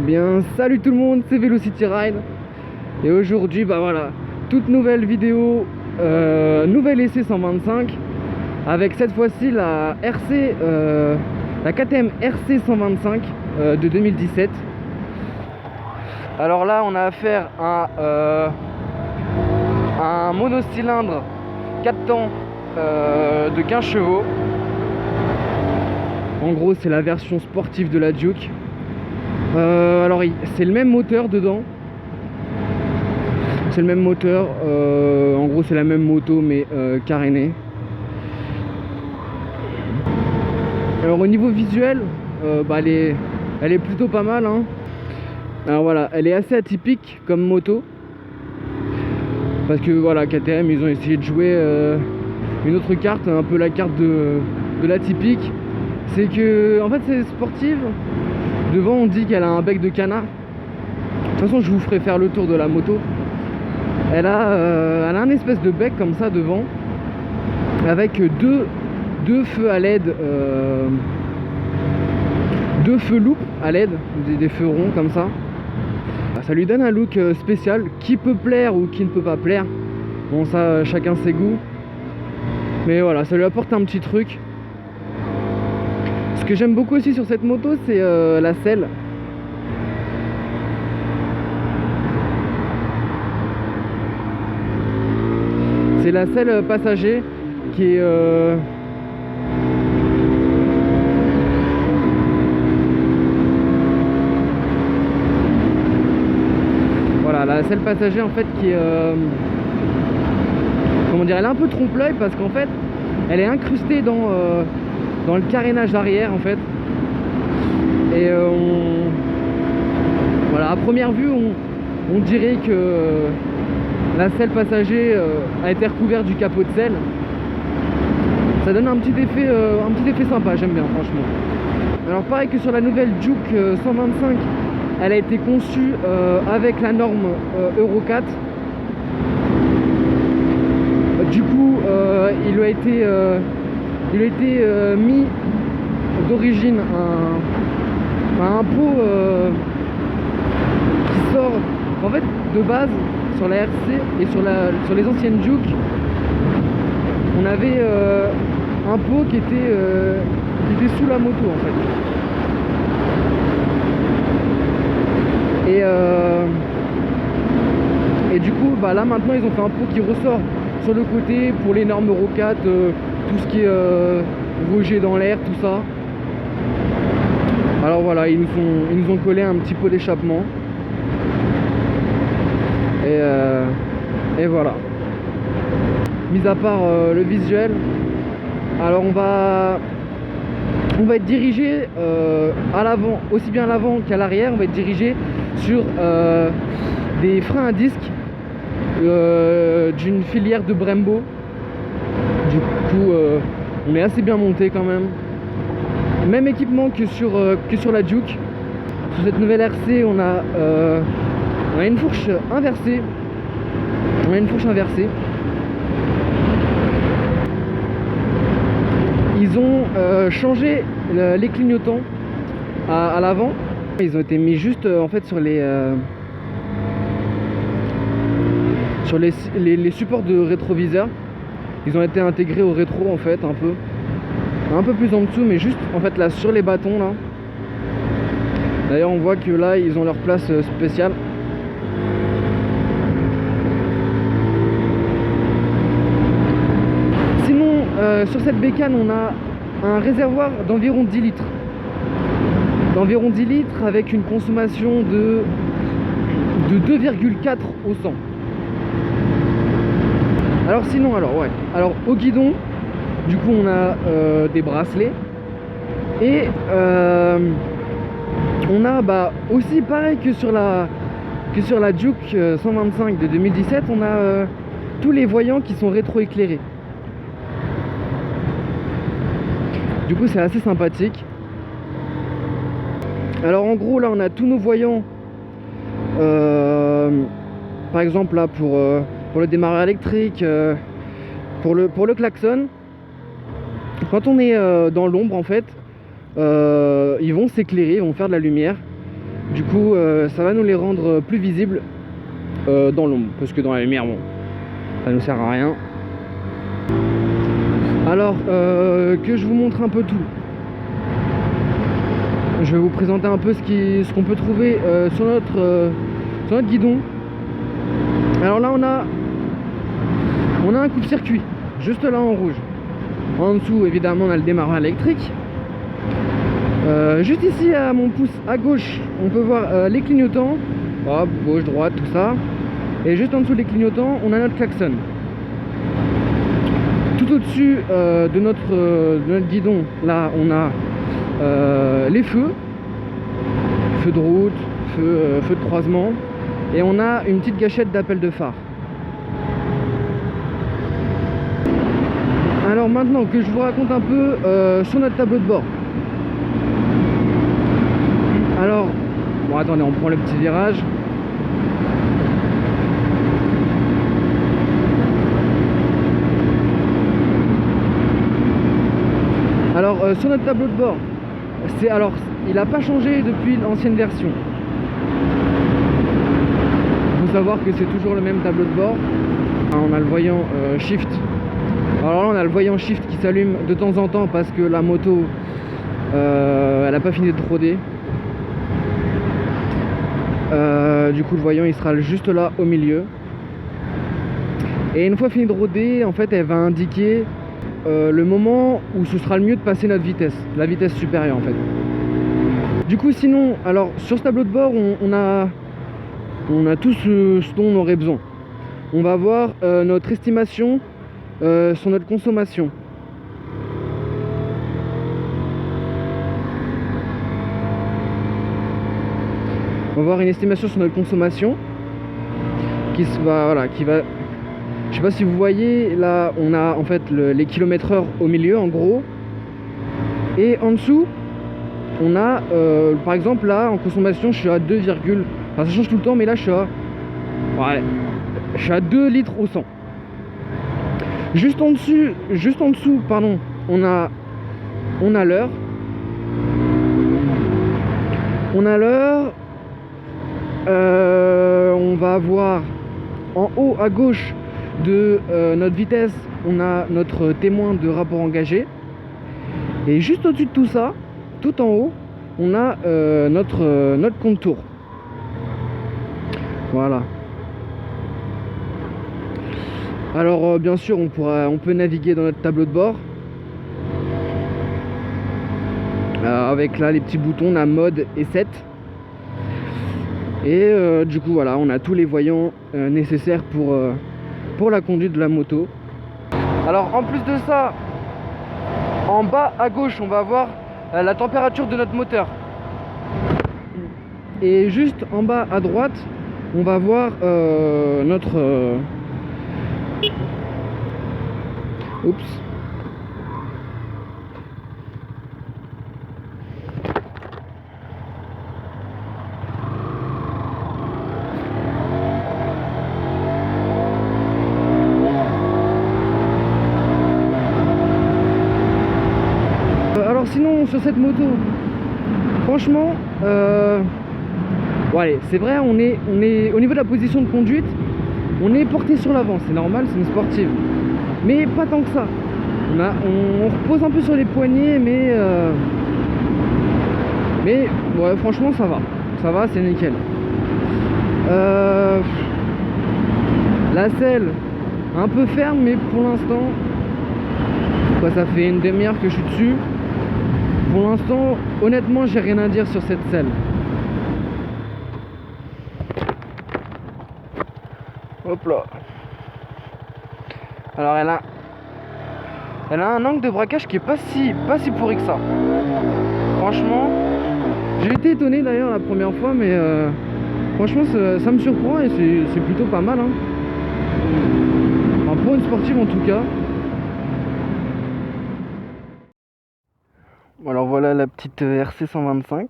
bien, salut tout le monde, c'est Velocity Ride. Et aujourd'hui, bah voilà, toute nouvelle vidéo, nouvelle essai 125 avec cette fois-ci la RC, la KTM RC 125 de 2017. Alors là, on a affaire à un monocylindre 4 temps de 15 chevaux. En gros, c'est la version sportive de la Duke. Alors c'est le même moteur dedans. C'est le même moteur. En gros, c'est la même moto mais carénée. Alors au niveau visuel, bah, elle est plutôt pas mal, hein. Alors voilà, elle est assez atypique comme moto. Parce que voilà, KTM, ils ont essayé de jouer une autre carte, un peu la carte de l'atypique. C'est que, en fait, c'est sportive. Devant, on dit qu'elle a un bec de canard. De toute façon, je vous ferai faire le tour de la moto. Elle a un espèce de bec comme ça devant, avec deux feux à LED, deux feux loop à LED, des feux ronds comme ça. Ça lui donne un look spécial qui peut plaire ou qui ne peut pas plaire. Bon, ça, chacun ses goûts. Mais voilà, ça lui apporte un petit truc. Ce que j'aime beaucoup aussi sur cette moto, c'est la selle. C'est la selle passager qui est voilà, la selle passager en fait qui est comment dire, elle est un peu trompe-l'œil parce qu'en fait elle est incrustée dans le carénage arrière en fait. Et voilà, à première vue on dirait que la selle passager a été recouverte du capot de selle. Ça donne un petit effet sympa, j'aime bien franchement. Alors pareil que sur la nouvelle Duke 125, elle a été conçue avec la norme Euro 4. Du coup il a été mis d'origine un pot qui sort en fait de base sur la RC et sur les anciennes Duke. On avait un pot qui était sous la moto en fait. Et du coup bah là maintenant ils ont fait un pot qui ressort sur le côté pour les normes Euro 4, tout ce qui est rejet dans l'air, tout ça. Alors voilà, ils nous ont collé un petit pot d'échappement. Et voilà. Mis à part le visuel, alors on va être dirigé à l'avant, aussi bien à l'avant qu'à l'arrière. On va être dirigé sur des freins à disque d'une filière de Brembo. Du coup on est assez bien monté quand même. Même équipement que sur la Duke. Sur cette nouvelle RC on a une fourche inversée. Ils ont changé les clignotants à l'avant. Ils ont été mis juste en fait sur les supports de rétroviseur. Ils ont été intégrés au rétro en fait, un peu plus en dessous, mais juste en fait là sur les bâtons là. D'ailleurs on voit que là ils ont leur place spéciale. Sinon sur cette bécane on a un réservoir d'environ 10 litres. Avec une consommation de 2,4 au 100. Alors sinon, alors au guidon, du coup on a des bracelets. Et on a bah, aussi pareil que sur la Duke 125 de 2017, on a tous les voyants qui sont rétro-éclairés. Du coup c'est assez sympathique. Alors en gros là on a tous nos voyants, par exemple là pour le démarreur électrique, pour le klaxon. Quand on est dans l'ombre en fait, ils vont s'éclairer, ils vont faire de la lumière. Du coup ça va nous les rendre plus visibles dans l'ombre, parce que dans la lumière bon ça nous sert à rien. Alors que je vous montre un peu tout. Je vais vous présenter un peu ce qu'on peut trouver sur notre guidon. Alors là on a un coupe-circuit juste là en rouge. En dessous évidemment on a le démarreur électrique. Juste ici à mon pouce à gauche on peut voir les clignotants. Hop, gauche, droite, tout ça. Et juste en dessous des clignotants on a notre klaxon. Tout au-dessus de notre guidon là on a les feux de route, feu de croisement, et on a une petite gâchette d'appel de phare. Alors maintenant que je vous raconte un peu sur notre tableau de bord. Alors bon, attendez, on prend le petit virage. Alors sur notre tableau de bord, il n'a pas changé depuis l'ancienne version. Il faut savoir que c'est toujours le même tableau de bord. On a le voyant shift. Alors là on a le voyant shift qui s'allume de temps en temps parce que la moto elle n'a pas fini de roder. Du coup le voyant il sera juste là au milieu. Et une fois fini de roder, en fait elle va indiquer le moment où ce sera le mieux de passer notre vitesse, la vitesse supérieure en fait. Du coup sinon, alors sur ce tableau de bord on a tout ce dont on aurait besoin. On va voir notre estimation sur notre consommation. On va voir une estimation sur notre consommation qui va, je sais pas si vous voyez, là on a en fait les kilomètres/heure au milieu en gros, et en dessous on a par exemple là en consommation je suis à 2, enfin ça change tout le temps mais là je suis à 2 litres au 100. Juste en dessous pardon, on a l'heure. On va avoir en haut à gauche de notre vitesse, on a notre témoin de rapport engagé. Et juste au-dessus de tout ça, tout en haut, on a notre compte tour. Voilà. Alors bien sûr on peut naviguer dans notre tableau de bord avec là les petits boutons, on a mode et 7. Et du coup voilà, on a tous les voyants nécessaires pour la conduite de la moto. Alors en plus de ça, en bas à gauche on va avoir la température de notre moteur. Et juste en bas à droite on va voir notre oups. Alors sinon sur cette moto, franchement, bon allez, c'est vrai, on est au niveau de la position de conduite, on est porté sur l'avant, c'est normal, c'est une sportive. Mais pas tant que ça. On repose un peu sur les poignets, mais ouais, franchement ça va, c'est nickel. La selle un peu ferme, mais pour l'instant, quoi, ça fait une demi-heure que je suis dessus. Pour l'instant, honnêtement, j'ai rien à dire sur cette selle. Hop là. Alors elle a un angle de braquage qui est pas si pourri que ça. Franchement, j'ai été étonné d'ailleurs la première fois, mais franchement ça me surprend et c'est plutôt pas mal, hein. Enfin, pour une sportive en tout cas. Alors voilà la petite RC 125.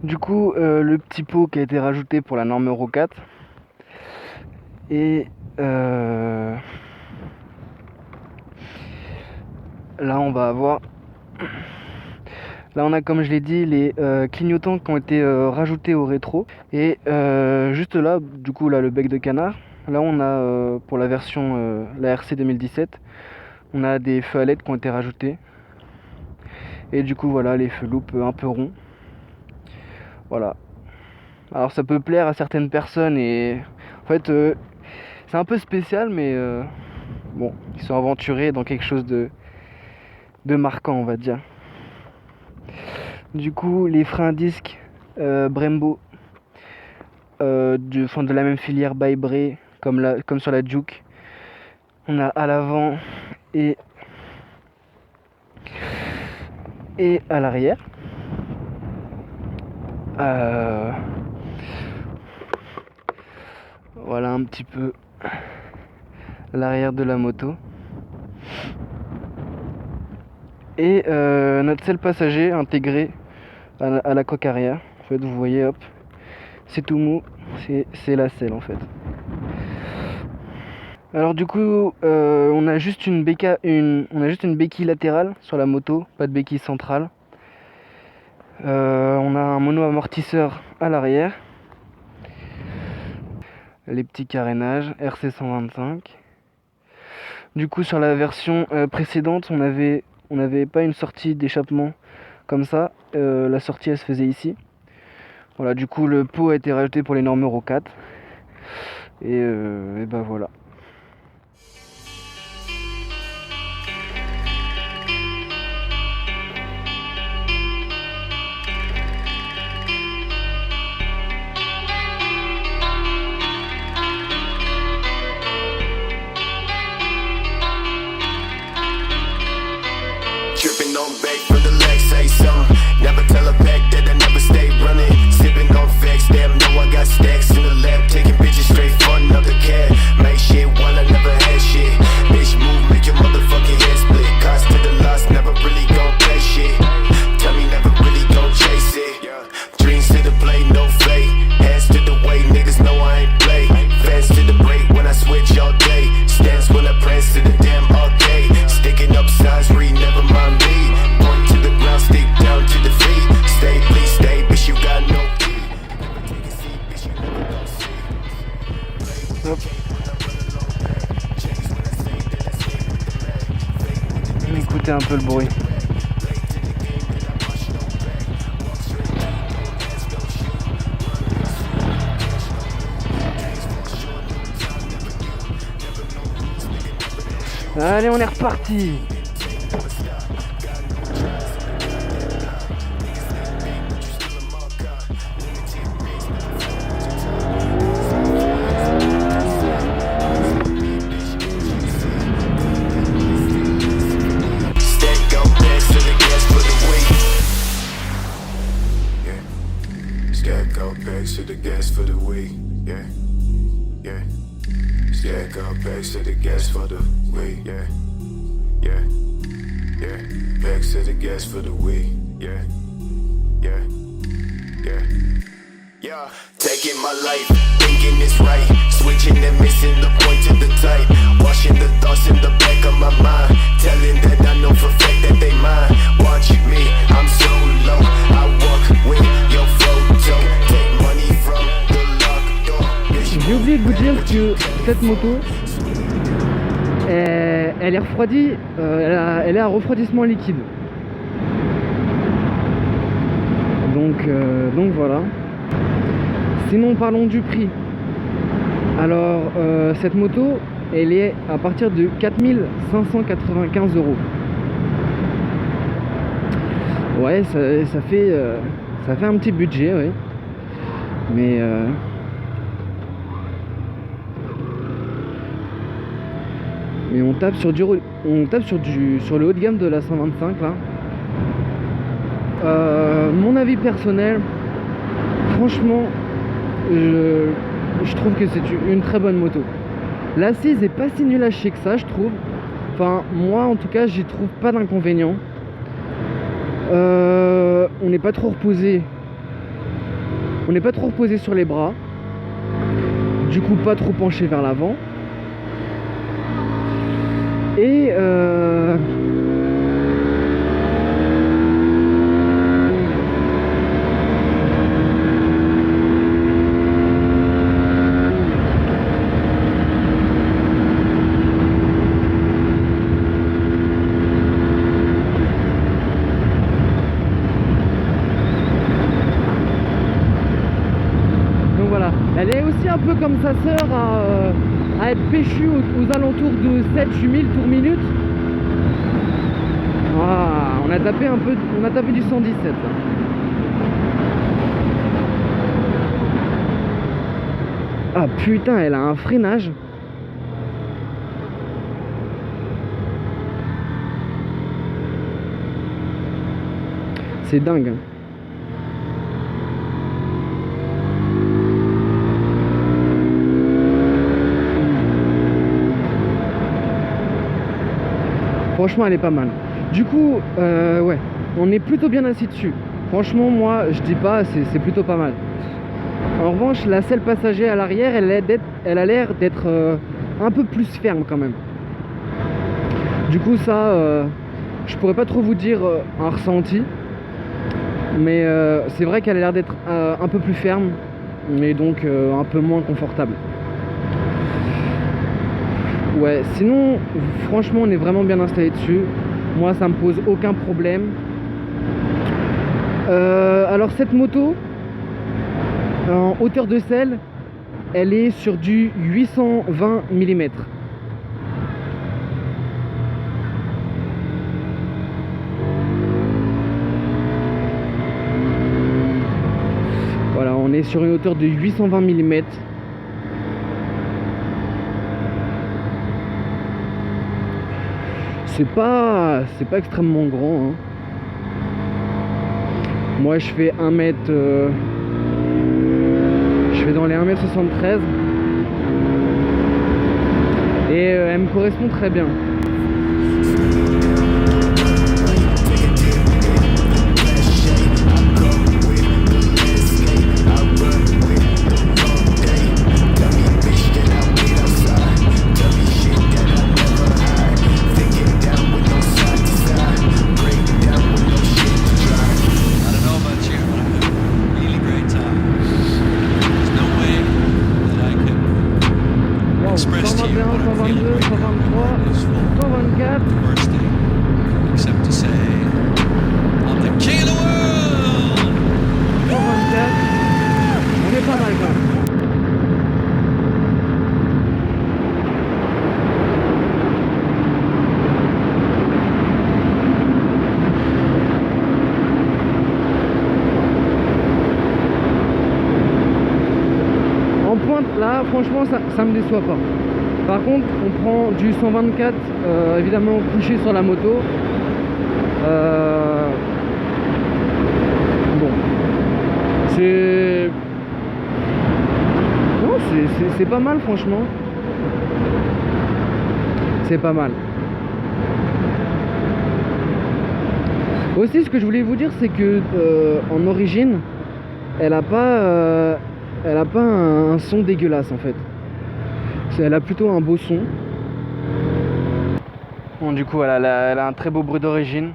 Du coup le petit pot qui a été rajouté pour la norme Euro 4. Et là on va avoir... Là on a, comme je l'ai dit, les clignotants qui ont été rajoutés au rétro. Et juste là, du coup là le bec de canard. Là on a pour la version la RC 2017, on a des feux à LED qui ont été rajoutés. Et du coup voilà, les feux loupes un peu ronds. Voilà. Alors ça peut plaire à certaines personnes et en fait c'est un peu spécial, mais bon, ils sont aventurés dans quelque chose de marquant, on va dire. Du coup, les freins à disque Brembo de la même filière by Bray, comme sur la Juke. On a à l'avant et à l'arrière. Voilà un petit peu l'arrière de la moto. Et notre selle passager intégré à la coque arrière. En fait, vous voyez, hop, c'est tout mou, c'est la selle en fait. Alors du coup, on a juste une béquille latérale sur la moto, pas de béquille centrale. On a un mono-amortisseur à l'arrière. Les petits carénages RC 125. Du coup, sur la version précédente, on n'avait pas une sortie d'échappement comme ça. La sortie, elle se faisait ici. Voilà, du coup, le pot a été rajouté pour les normes Euro 4. Et ben voilà. Tripping on back for the legs, say something. Never tell a pack that I never stay running. Sipping on facts, damn, know I got stacks in the lab. Taking bitches straight for another cat. Make shit while I never had shit. Bitch move, make your motherfucking head split. Cost to the loss, never really gon' play shit. Tell me never really gon' chase it. Dreams to the play, no fake. Hands to the way, niggas know I ain't play. Fans to the break when I switch all day. Stance when I prance to the damn arcade. Sticking up signs, read, never mind me. Point to the ground, stick down to the feet. Stay, please stay, bitch, you got no key. Take a seat, bitch, you never gon' see. Hop. Écoutez un peu le bruit. Allez, on est reparti. Stack up bags to the gas for the week, yeah, yeah. Stack up bags to the gas for the week, yeah, yeah, yeah. Bags to the gas for the week, yeah, yeah, yeah. Yeah, taking my life, thinking it's right. Switching and missing the point to the type. Washing the thoughts in the back of my mind. Telling that I know for fact that they mine. Watch me, I'm so low. I walk with your photo. Take money from the locked door. J'ai oublié de vous dire que cette moto, elle est refroidie, elle est à refroidissement liquide. Donc voilà. Sinon, parlons du prix. Alors, cette moto, elle est à partir de 4 595 €. Ouais, ça fait un petit budget, oui. Mais on tape sur le haut de gamme de la 125 là. Mon avis personnel, franchement, je trouve que c'est une très bonne moto. L'assise est pas si nulle à chier que ça, je trouve. Enfin, moi en tout cas, j'y trouve pas d'inconvénient. On n'est pas trop reposé. On n'est pas trop reposé sur les bras. Du coup, pas trop penché vers l'avant. Et voilà. Elle est aussi un peu comme sa sœur à être péchue aux alentours de 7-8 000 tours minute. Ah, on a tapé du 117 là. Ah putain, elle a un freinage. C'est dingue. Franchement, elle est pas mal. Du coup, ouais, on est plutôt bien assis dessus. Franchement, moi, je dis pas, c'est plutôt pas mal. En revanche, la selle passager à l'arrière, elle a l'air d'être un peu plus ferme quand même. Du coup, ça, je pourrais pas trop vous dire un ressenti. Mais c'est vrai qu'elle a l'air d'être un peu plus ferme, mais donc un peu moins confortable. Ouais, sinon, franchement, on est vraiment bien installé dessus. Moi, ça me pose aucun problème. Alors, cette moto, en hauteur de selle, elle est sur du 820 mm. Voilà, on est sur une hauteur de 820 mm. C'est pas extrêmement grand, hein. Moi je fais 1 mètre je fais dans les 1m73 et elle me correspond très bien. Express to you what I'm feeling right now. My heart is full. Worst thing, except to say, I'm the king of the world! 124, on est pas mal quand même. En pointe là, franchement ça me déçoit pas. Par contre, on prend du 124 évidemment couché sur la moto. Bon, c'est non, c'est pas mal franchement. C'est pas mal. Aussi, ce que je voulais vous dire, c'est que en origine, elle a pas un son dégueulasse en fait. Elle a plutôt un beau son. Bon, du coup, elle a un très beau bruit d'origine.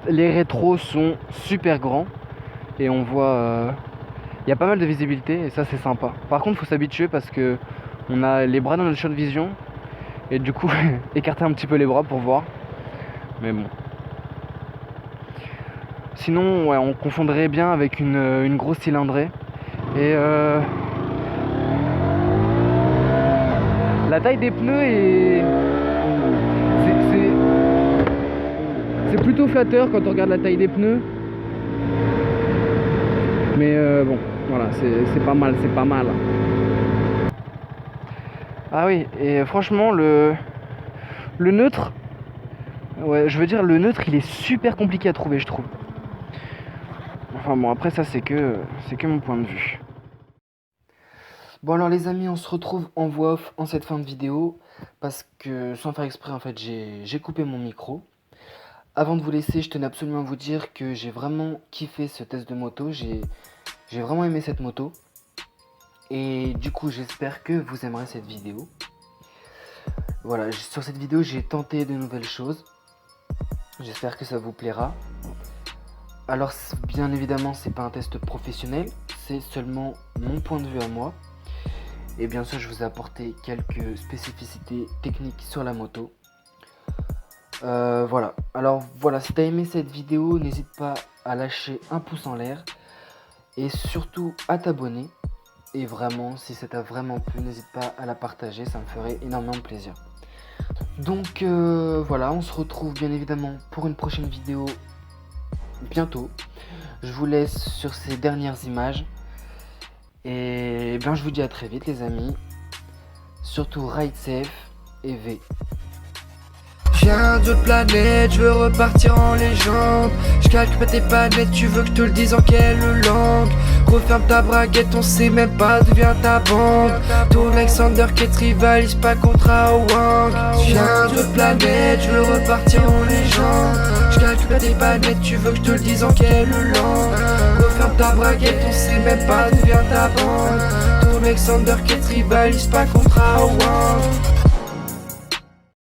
Les rétros sont super grands et on voit, il y a pas mal de visibilité et ça c'est sympa. Par contre, faut s'habituer parce que on a les bras dans notre champ de vision et du coup écarter un petit peu les bras pour voir. Mais bon. Sinon, ouais, on confondrait bien avec une grosse cylindrée et la taille des pneus c'est plutôt flatteur quand on regarde la taille des pneus. Mais bon, voilà, c'est pas mal, c'est pas mal. Ah oui, et franchement, le neutre, ouais, je veux dire, le neutre, il est super compliqué à trouver, je trouve. Enfin bon, après ça, c'est que mon point de vue. Bon alors les amis, on se retrouve en voix off en cette fin de vidéo parce que sans faire exprès en fait j'ai coupé mon micro. Avant de vous laisser, je tenais absolument à vous dire que j'ai vraiment kiffé ce test de moto, j'ai vraiment aimé cette moto et du coup j'espère que vous aimerez cette vidéo. Voilà, sur cette vidéo j'ai tenté de nouvelles choses, j'espère que ça vous plaira. Alors bien évidemment c'est pas un test professionnel, c'est seulement mon point de vue à moi. Et bien sûr je vous ai apporté quelques spécificités techniques sur la moto. Voilà, alors voilà, si t'as aimé cette vidéo, n'hésite pas à lâcher un pouce en l'air. Et surtout à t'abonner. Et vraiment, si ça t'a vraiment plu, n'hésite pas à la partager, ça me ferait énormément plaisir. Donc voilà, on se retrouve bien évidemment pour une prochaine vidéo bientôt. Je vous laisse sur ces dernières images. Et bien je vous dis à très vite les amis. Surtout ride safe et V. Je viens d'autre planète, je veux repartir en légende. Je calcule pas tes panettes, tu veux que je te le dise en quelle langue? Referme ta braguette, on sait même pas d'où vient ta bande. Ton Alexander qui rivalise pas contre Awang. Je viens d'autre planète, je veux repartir en légende. Je calcule pas tes panettes, tu veux que je te le dise en quelle langue? Referme ta braguette, on sait même pas d'où vient ta bande. Ton Alexander qui rivalise pas contre Awang.